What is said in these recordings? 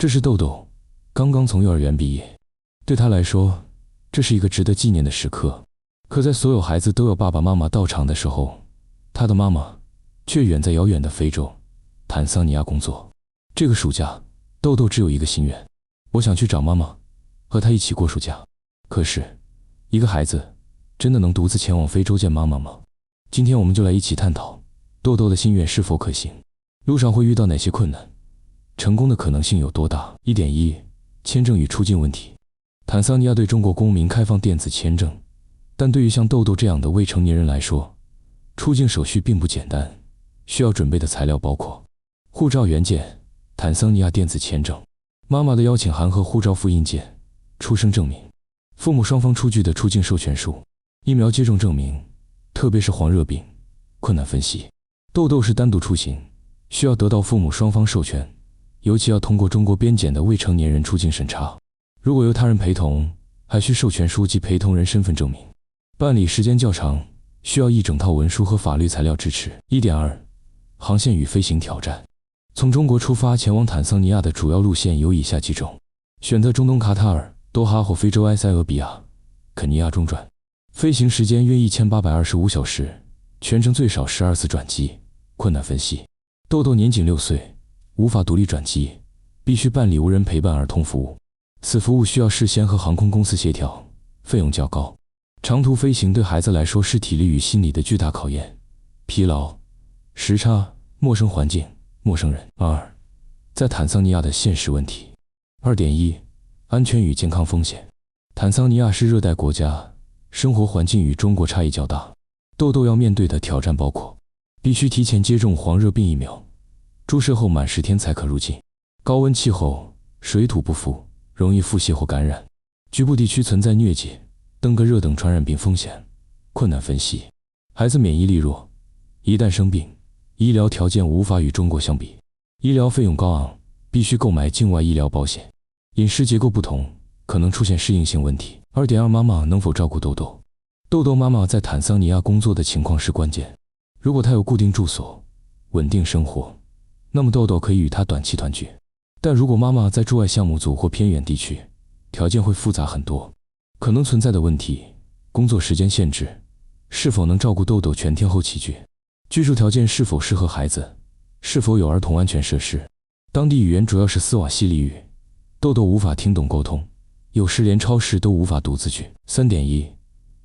这是豆豆，刚刚从幼儿园毕业，对他来说，这是一个值得纪念的时刻。可在所有孩子都有爸爸妈妈到场的时候，他的妈妈却远在遥远的非洲坦桑尼亚工作。这个暑假，豆豆只有一个心愿：我想去找妈妈，和她一起过暑假。可是，一个孩子真的能独自前往非洲见妈妈吗？今天我们就来一起探讨豆豆的心愿是否可行，路上会遇到哪些困难，成功的可能性有多大。1.1 签证与出境问题。坦桑尼亚对中国公民开放电子签证，但对于像豆豆这样的未成年人来说，出境手续并不简单，需要准备的材料包括护照原件、坦桑尼亚电子签证、妈妈的邀请函和护照复印件、出生证明、父母双方出具的出境授权书、疫苗接种证明，特别是黄热病。困难分析。豆豆是单独出行，需要得到父母双方授权，尤其要通过中国边检的未成年人出境审查。如果由他人陪同，还需授权书及陪同人身份证明。办理时间较长，需要一整套文书和法律材料支持。1.2 航线与飞行挑战。从中国出发前往坦桑尼亚的主要路线有以下几种：选择中东卡塔尔、多哈或非洲埃塞俄比亚、肯尼亚中转，飞行时间约1825小时，全程最少12次转机。困难分析。豆豆年仅6岁，无法独立转机，必须办理无人陪伴儿童服务。此服务需要事先和航空公司协调，费用较高。长途飞行对孩子来说是体力与心理的巨大考验，疲劳、时差、陌生环境、陌生人。2. 在坦桑尼亚的现实问题。2.1 安全与健康风险。坦桑尼亚是热带国家，生活环境与中国差异较大。豆豆要面对的挑战包括：必须提前接种黄热病疫苗，注射后满10天才可入境；高温气候，水土不服，容易腹泻或感染；局部地区存在疟疾、登革热等传染病风险。困难分析。孩子免疫力弱，一旦生病，医疗条件无法与中国相比，医疗费用高昂，必须购买境外医疗保险。饮食结构不同，可能出现适应性问题。2.2 妈妈能否照顾豆豆？豆豆妈妈在坦桑尼亚工作的情况是关键。如果她有固定住所、稳定生活，那么豆豆可以与她短期团聚。但如果妈妈在驻外项目组或偏远地区，条件会复杂很多。可能存在的问题：工作时间限制，是否能照顾豆豆全天候起居，居住条件是否适合孩子，是否有儿童安全设施，当地语言主要是斯瓦希里语，豆豆无法听懂沟通，有时连超市都无法读字句。3.1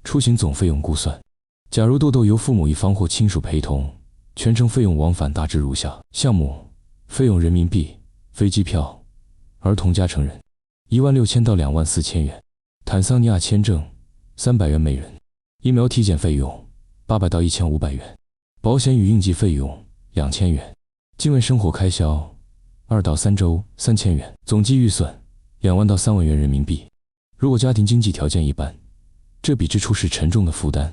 出行总费用估算。假如豆豆由父母一方或亲属陪同，全程费用往返大致如下：项目费用人民币，飞机票，儿童加成人16000到24000元；坦桑尼亚签证300元每人；疫苗体检费用800到1500元；保险与应急费用2000元；境外生活开销2到3周3000元。总计预算2万到3万元人民币。如果家庭经济条件一般，这笔支出是沉重的负担，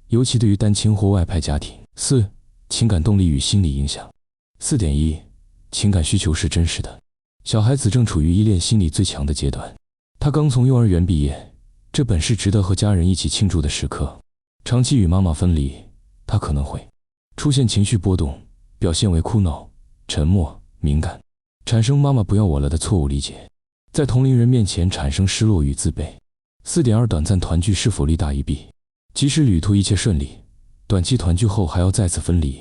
尤其对于单亲或外派家庭。4. 情感动力与心理影响。4.1 情感需求是真实的。小孩子正处于依恋心理最强的阶段，他刚从幼儿园毕业，这本是值得和家人一起庆祝的时刻。长期与妈妈分离，他可能会出现情绪波动，表现为哭闹、沉默、敏感，产生妈妈不要我了的错误理解，在同龄人面前产生失落与自卑。4.2 短暂团聚是否利大于弊？即使旅途一切顺利，短期团聚后还要再次分离，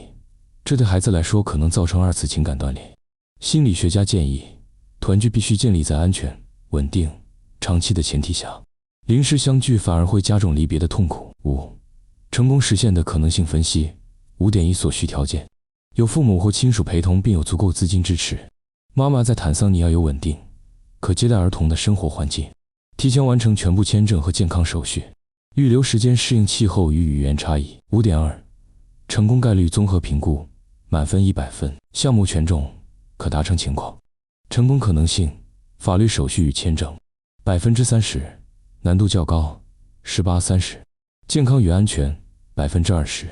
这对孩子来说可能造成2次情感断裂。心理学家建议，团聚必须建立在安全、稳定、长期的前提下，临时相聚反而会加重离别的痛苦。5. 成功实现的可能性分析。5.1 所需条件：有父母或亲属陪同并有足够资金支持，妈妈在坦桑尼亚有稳定、可接待儿童的生活环境，提前完成全部签证和健康手续，预留时间适应气候与语言差异。5.2 成功概率综合评估，满分100分，项目权重，可达成情况。成功可能性：法律手续与签证30%，难度较高18-30%；健康与安全20%，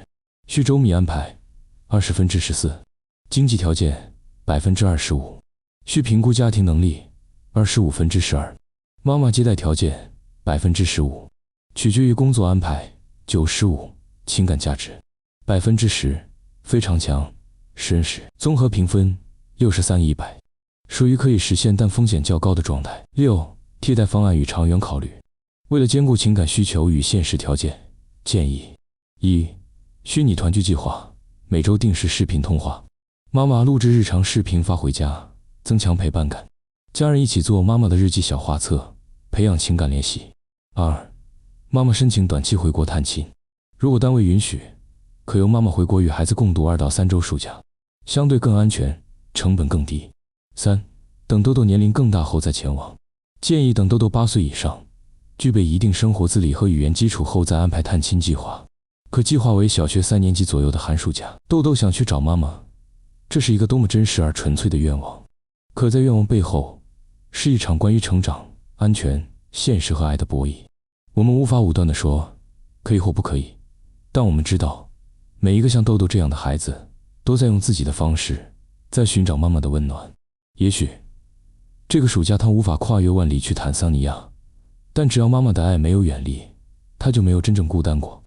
需周密安排20%-14%；经济条件25%，需评估家庭能力25%-12%；妈妈接待条件15%，取决于工作安排95%；情感价值10%，非常强绅士。综合评分63-100，属于可以实现但风险较高的状态。6、替代方案与长远考虑。为了兼顾情感需求与现实条件，建议：1、虚拟团聚计划，每周定时视频通话，妈妈录制日常视频发回家，增强陪伴感。家人一起做妈妈的日记小画册，培养情感联系。2、妈妈申请短期回国探亲，如果单位允许，可由妈妈回国与孩子共度2到3周暑假，相对更安全，成本更低。3、等豆豆年龄更大后再前往，建议等豆豆8岁以上，具备一定生活自理和语言基础后再安排探亲计划，可计划为小学3年级左右的寒暑假。豆豆想去找妈妈，这是一个多么真实而纯粹的愿望，可在愿望背后是一场关于成长、安全、现实和爱的博弈。我们无法武断地说可以或不可以，但我们知道每一个像豆豆这样的孩子都在用自己的方式在寻找妈妈的温暖。也许这个暑假他无法跨越万里去坦桑尼亚，但只要妈妈的爱没有远离，他就没有真正孤单过。